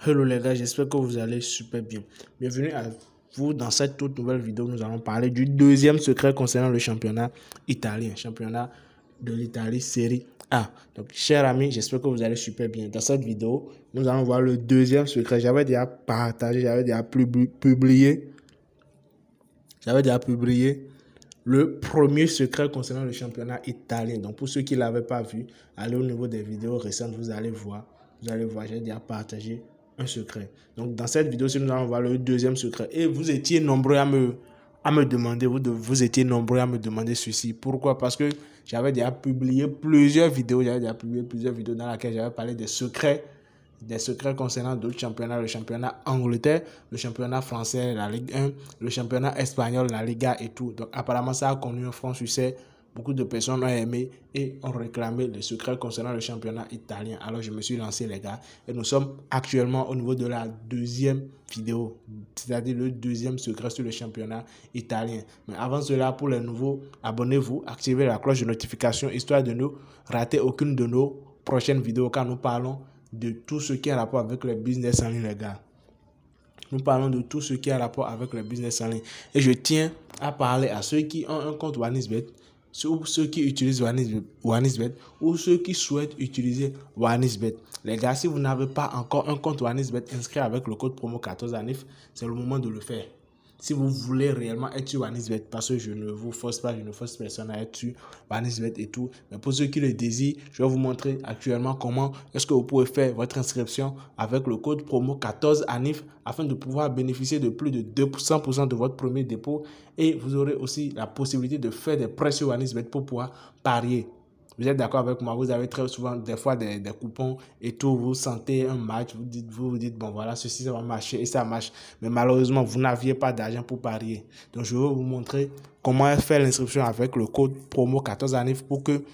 Hello les gars, j'espère que vous allez super bien. Bienvenue à vous dans cette toute nouvelle vidéo. Nous allons parler du deuxième secret concernant le championnat italien, championnat de l'Italie Série A. Donc, chers amis, j'espère que vous allez super bien. Dans cette vidéo, nous allons voir le deuxième secret. J'avais déjà partagé, j'avais déjà publié le premier secret concernant le championnat italien. Donc, pour ceux qui ne l'avaient pas vu, allez au niveau des vidéos récentes, vous allez voir, j'ai déjà partagé un secret. Donc, dans cette vidéo, nous allons voir le deuxième secret. Et vous étiez nombreux à me demander, vous étiez nombreux à me demander ceci. Pourquoi? Parce que j'avais déjà publié plusieurs vidéos, dans lesquelles j'avais parlé des secrets concernant d'autres championnats, le championnat Angleterre, le championnat français, la Ligue 1, le championnat espagnol, la Liga et tout. Donc apparemment ça a connu un franc succès. Beaucoup de personnes ont aimé et ont réclamé les secrets concernant le championnat italien. Alors je me suis lancé les gars et nous sommes actuellement au niveau de la deuxième vidéo, c'est-à-dire le deuxième secret sur le championnat italien. Mais avant cela, pour les nouveaux, abonnez-vous, activez la cloche de notification histoire de ne rater aucune de nos prochaines vidéos quand nous parlons de tout ce qui a rapport avec le business en ligne, les gars. Nous parlons de tout ce qui a rapport avec le business en ligne. Et je tiens à parler à ceux qui ont un compte OneXBet, ou ceux qui utilisent OneXBet, ou ceux qui souhaitent utiliser OneXBet. Les gars, si vous n'avez pas encore un compte OneXBet inscrit avec le code promo 14ANIF, c'est le moment de le faire. Si vous voulez réellement être sur OneXBet, parce que je ne vous force pas, je ne force personne à être sur OneXBet et tout. Mais pour ceux qui le désirent, je vais vous montrer actuellement comment est-ce que vous pouvez faire votre inscription avec le code promo 14ANIF afin de pouvoir bénéficier de plus de 200% de votre premier dépôt. Et vous aurez aussi la possibilité de faire des prêts sur OneXBet pour pouvoir parier. Vous êtes d'accord avec moi, vous avez très souvent des fois des coupons et tout, vous sentez un match, vous dites bon voilà, ceci ça va marcher et ça marche. Mais malheureusement, vous n'aviez pas d'argent pour parier. Donc je vais vous montrer comment faire l'inscription avec le code promo 14ANIF pour que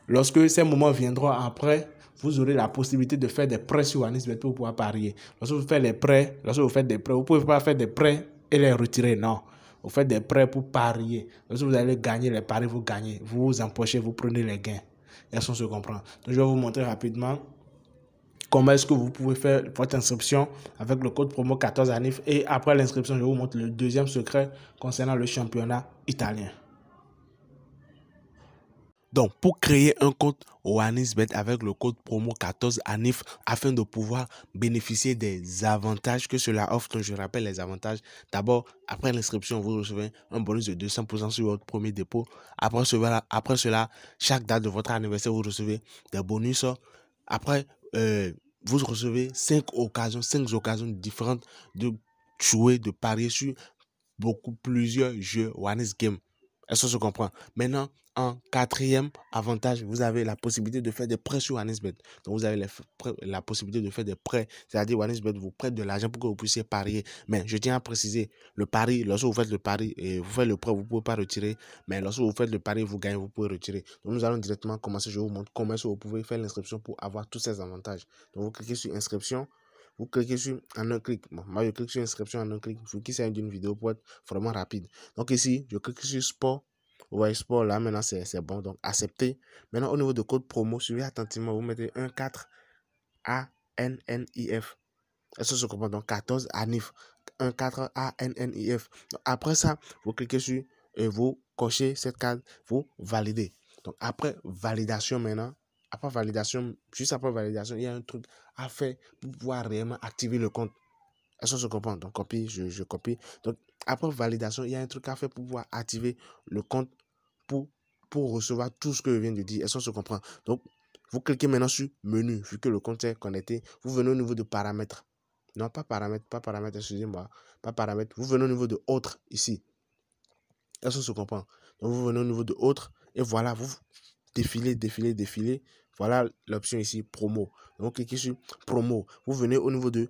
lorsque ces moments viendront après, vous aurez la possibilité de faire des prêts sur OneXBet pour pouvoir parier. Lorsque vous faites des prêts, vous ne pouvez pas faire des prêts et les retirer, non. Vous faites des prêts pour parier. Lorsque vous allez gagner les paris, vous gagnez. Vous vous empochez, vous prenez les gains. Est-ce qu'on se comprend? Donc, je vais vous montrer rapidement comment est-ce que vous pouvez faire votre inscription avec le code promo 14ANIF. Et après l'inscription, je vous montre le deuxième secret concernant le championnat italien. Donc, pour créer un compte OneXBet avec le code promo 14ANIF afin de pouvoir bénéficier des avantages que cela offre, donc je rappelle les avantages. D'abord, après l'inscription, vous recevez un bonus de 200% sur votre premier dépôt. Après cela, chaque date de votre anniversaire, vous recevez des bonus. Après, vous recevez 5 occasions différentes de jouer, de parier sur plusieurs jeux OneXGame. Est-ce que se comprend? Maintenant, en quatrième avantage, vous avez la possibilité de faire des prêts sur OneXBet. Donc, vous avez la possibilité de faire des prêts. C'est-à-dire, OneXBet vous prête de l'argent pour que vous puissiez parier. Mais je tiens à préciser, le pari, lorsque vous faites le pari et vous faites le prêt, vous ne pouvez pas retirer. Mais lorsque vous faites le pari, vous gagnez, vous pouvez retirer. Donc, nous allons directement commencer. Je vous montre comment vous pouvez faire l'inscription pour avoir tous ces avantages. Donc, vous cliquez sur inscription. Vous cliquez sur en un clic. Bon, moi, je clique sur inscription en un clic. Je vous quitte d'une vidéo pour être vraiment rapide. Donc ici, je clique sur sport. Vous voyez sport là, maintenant c'est bon. Donc accepter. Maintenant au niveau de code promo, suivez attentivement. Vous mettez 14 ANNIF. Est-ce que je comprends? Donc 14 ANIF. 14 ANNIF. Donc, après ça, vous cliquez sur et vous cochez cette case. Vous validez. Donc après validation maintenant. Juste après validation, il y a un truc à faire pour pouvoir réellement activer le compte. Est-ce que je comprends? Donc, copie, je copie. Donc, après validation, il y a un truc à faire pour pouvoir activer le compte pour recevoir tout ce que je viens de dire. Est-ce que je comprends? Donc, vous cliquez maintenant sur menu, vu que le compte est connecté. Vous venez au niveau de paramètres. Non, pas paramètres, excusez-moi. Pas paramètres. Vous venez au niveau de autres, ici. Est-ce que je comprends? Donc, vous venez au niveau de autres. Et voilà, vous défilez. Voilà l'option ici, promo. Donc, vous cliquez sur promo. Vous venez au niveau de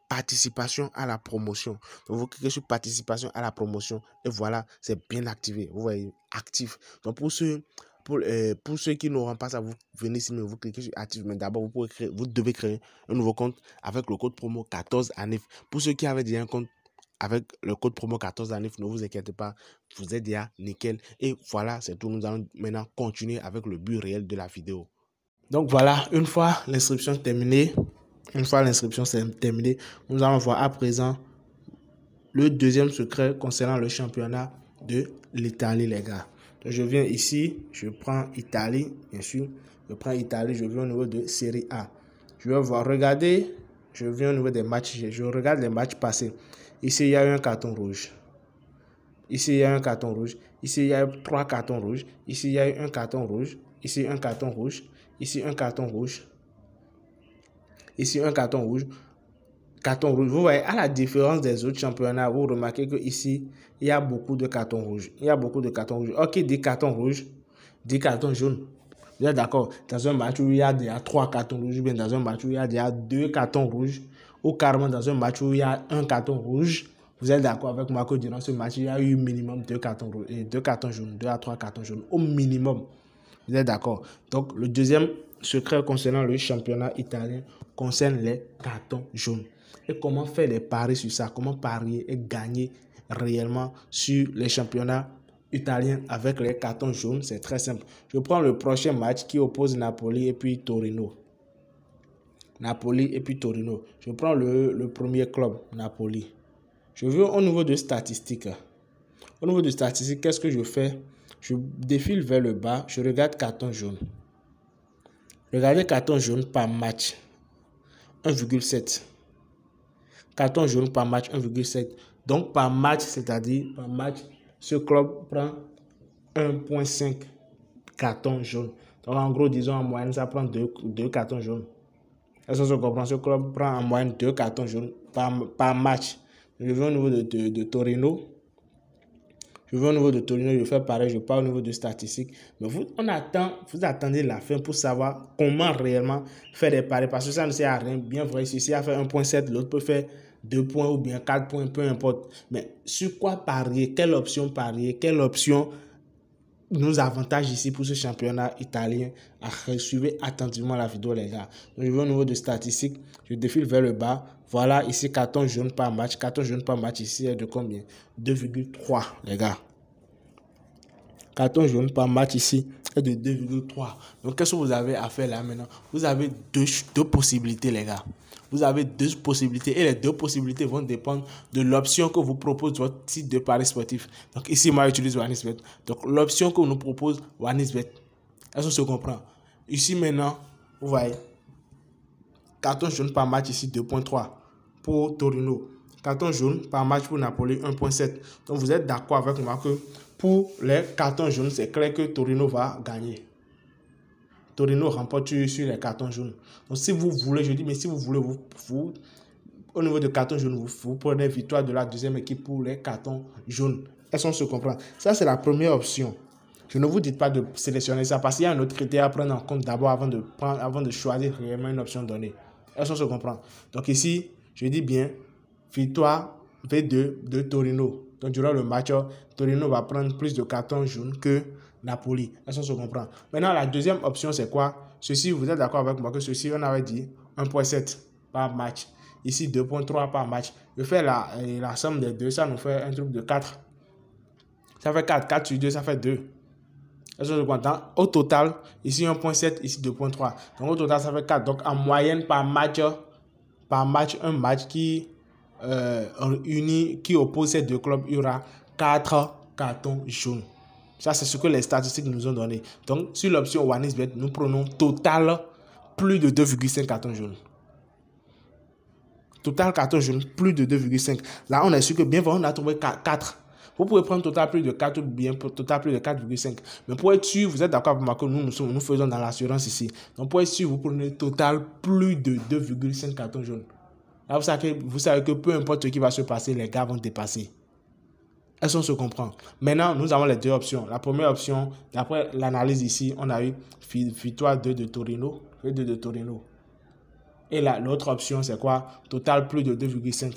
participation à la promotion. Donc, vous cliquez sur participation à la promotion. Et voilà, c'est bien activé. Vous voyez, actif. Donc, pour ceux qui n'auront pas ça, vous venez ici, mais vous cliquez sur actif. Mais d'abord, vous devez créer un nouveau compte avec le code promo 14ANIF. Pour ceux qui avaient déjà un compte avec le code promo 14ANIF, ne vous inquiétez pas, vous êtes déjà nickel. Et voilà, c'est tout. Nous allons maintenant continuer avec le but réel de la vidéo. Donc voilà, une fois l'inscription terminée, Une fois l'inscription terminée, nous allons voir à présent le deuxième secret concernant le championnat de l'Italie, les gars. Donc, je viens ici, je prends Italie, bien sûr. Je prends Italie, je viens au niveau de Série A. Je vais voir, regardez, je viens au niveau des matchs, je regarde les matchs passés. Ici, il y a eu un carton rouge. Ici, il y a un carton rouge. Ici, il y a eu 3 cartons rouges. Ici, il y a eu un carton rouge. Ici, un carton rouge. Ici, un carton rouge. Ici, un carton rouge. Carton rouge. Vous voyez, à la différence des autres championnats, vous remarquez qu'ici, il y a beaucoup de cartons rouges. Il y a beaucoup de cartons rouges. Ok, des cartons rouges, des cartons jaunes. Vous êtes d'accord? Dans un match où il y a déjà 3 cartons rouges, ou bien dans un match où il y a déjà 2 cartons rouges, ou carrément dans un match où il y a un carton rouge, vous êtes d'accord avec moi que durant ce match, il y a eu minimum 2 cartons rouges et 2 cartons jaunes, 2 à 3 cartons jaunes, au minimum. Vous êtes d'accord? Donc, le deuxième secret concernant le championnat italien concerne les cartons jaunes. Et comment faire des paris sur ça? Comment parier et gagner réellement sur les championnats italiens avec les cartons jaunes? C'est très simple. Je prends le prochain match qui oppose Napoli et puis Torino. Napoli et puis Torino. Je prends le premier club, Napoli. Je veux au niveau de statistiques. Au niveau de statistiques, qu'est-ce que je fais? Je défile vers le bas, je regarde carton jaune. Regardez carton jaune par match, 1,7. Carton jaune par match, 1,7. Donc par match, c'est-à-dire par match, ce club prend 1,5 carton jaune. Donc en gros, disons en moyenne, ça prend 2 cartons jaunes. Est-ce que je comprends? Ce club prend en moyenne 2 cartons jaunes par match. Je vais au niveau de Torino. Je vais au niveau de Torino, je fais pareil, je pars au niveau de statistiques. Mais vous attendez la fin pour savoir comment réellement faire des paris. Parce que ça ne sert à rien. Bien vrai, si a fait 1,7, l'autre peut faire 2 points ou bien 4 points, peu importe. Mais sur quoi parier? Quelle option parier? Quelle option nous avantage ici pour ce championnat italien? Suivez attentivement la vidéo, les gars. Donc, je vais au niveau de statistiques, je défile vers le bas. Voilà, ici, carton jaune par match. Carton jaune par match ici est de combien? 2,3, les gars. Carton jaune par match ici est de 2,3. Donc, qu'est-ce que vous avez à faire là maintenant? Vous avez deux possibilités, les gars. Vous avez 2 possibilités et les 2 possibilités vont dépendre de l'option que vous propose votre site de paris sportif. Donc ici, moi, j'utilise OneXBet. Donc l'option que nous propose OneXBet, est-ce qu'on se comprend? Ici maintenant, vous voyez, carton jaune par match ici 2,3 pour Torino. Carton jaune par match pour Napoli 1,7. Donc vous êtes d'accord avec moi que pour les cartons jaunes, c'est clair que Torino va gagner. Torino remporte sur les cartons jaunes. Donc si vous voulez, je dis, mais si vous voulez, vous au niveau de cartons jaunes, vous prenez victoire de la deuxième équipe pour les cartons jaunes. Est-ce qu'on se comprend? Ça, c'est la première option. Je ne vous dis pas de sélectionner ça parce qu'il y a un autre critère à prendre en compte d'abord avant de choisir réellement une option donnée. Est-ce qu'on se comprend? Donc ici, je dis bien victoire V2 de Torino. Donc durant le match, Torino va prendre plus de cartons jaunes que Napoli. Est-ce qu'on se comprend? Maintenant, la deuxième option, c'est quoi? Ceci, vous êtes d'accord avec moi que ceci, on avait dit 1,7 par match. Ici, 2,3 par match. Je fais la somme des deux, ça nous fait un truc de 4. Ça fait 4. 4 sur 2, ça fait 2. Est-ce que je comprends? Au total, ici 1,7, ici 2,3. Donc au total, ça fait 4. Donc en moyenne, par match, un match qui qui oppose ces deux clubs, il y aura 4 cartons jaunes. Ça, c'est ce que les statistiques nous ont donné. Donc, sur l'option OneXBet, nous prenons total plus de 2,5 cartons jaunes. Total carton jaune, plus de 2,5. Là, on est sûr que bien vrai, on a trouvé 4. Vous pouvez prendre total plus de 4 ou bien total plus de 4,5. Mais pour être sûr, vous êtes d'accord avec moi que nous faisons dans l'assurance ici. Donc, pour être sûr, vous prenez total plus de 2,5 cartons jaunes. Là, vous savez que peu importe ce qui va se passer, les gars vont dépasser. Est-ce qu'on se comprend? Maintenant, nous avons les 2 options. La première option, d'après l'analyse ici, on a eu victoire 2 de Torino. Et l'autre option, c'est quoi? Total plus de 2,5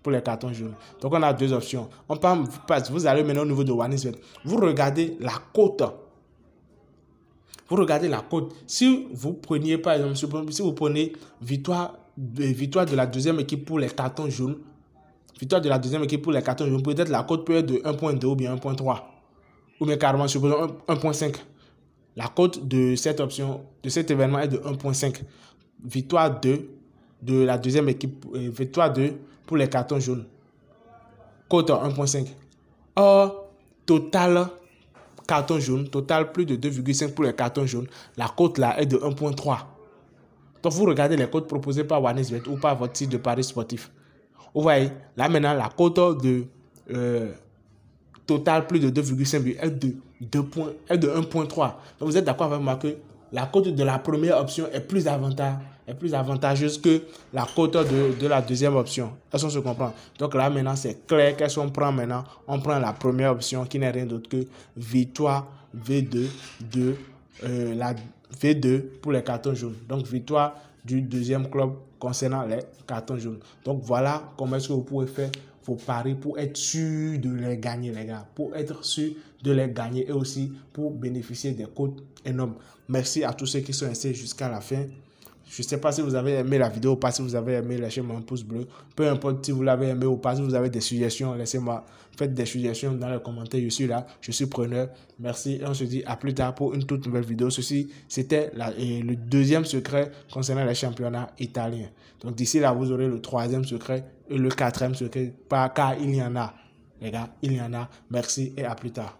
pour les cartons jaunes. Donc, on a 2 options. Vous allez maintenant au niveau de OneXBet. Vous regardez la cote. Si vous preniez, par exemple, si vous prenez victoire de la deuxième équipe pour les cartons jaunes, peut-être la cote peut être de 1,2 ou bien 1,3. Ou bien carrément, supposons 1,5. La cote de cette option, de cet événement est de 1,5. Victoire 2 de la deuxième équipe, victoire 2 pour les cartons jaunes. Cote 1.5. Or, total carton jaune, total plus de 2,5 pour les cartons jaunes. La cote là est de 1.3. Donc, vous regardez les cotes proposées par OneXBet ou par votre site de paris sportif. Vous voyez, là maintenant, la cote de total plus de 2,5 buts est de 1.3. Donc, vous êtes d'accord avec moi que la cote de la première option est plus avantageuse que la cote de la deuxième option. Est-ce qu'on se comprend? Donc là, maintenant, c'est clair qu'est-ce qu'on prend maintenant? On prend la première option qui n'est rien d'autre que victoire V2 de la V2 pour les cartons jaunes. Donc, victoire du deuxième club concernant les cartons jaunes. Donc, voilà comment est-ce que vous pouvez faire vos paris pour être sûr de les gagner, les gars. Pour être sûr de les gagner et aussi pour bénéficier des cotes énormes. Merci à tous ceux qui sont restés jusqu'à la fin. Je ne sais pas si vous avez aimé la vidéo ou pas. Si vous avez aimé, lâchez-moi un pouce bleu. Peu importe si vous l'avez aimé ou pas. Si vous avez des suggestions, laissez-moi. Faites des suggestions dans les commentaires. Je suis là. Je suis preneur. Merci. Et on se dit à plus tard pour une toute nouvelle vidéo. Ceci, c'était le deuxième secret concernant les championnats italiens. Donc d'ici là, vous aurez le troisième secret et le quatrième secret. Car il y en a. Les gars, il y en a. Merci et à plus tard.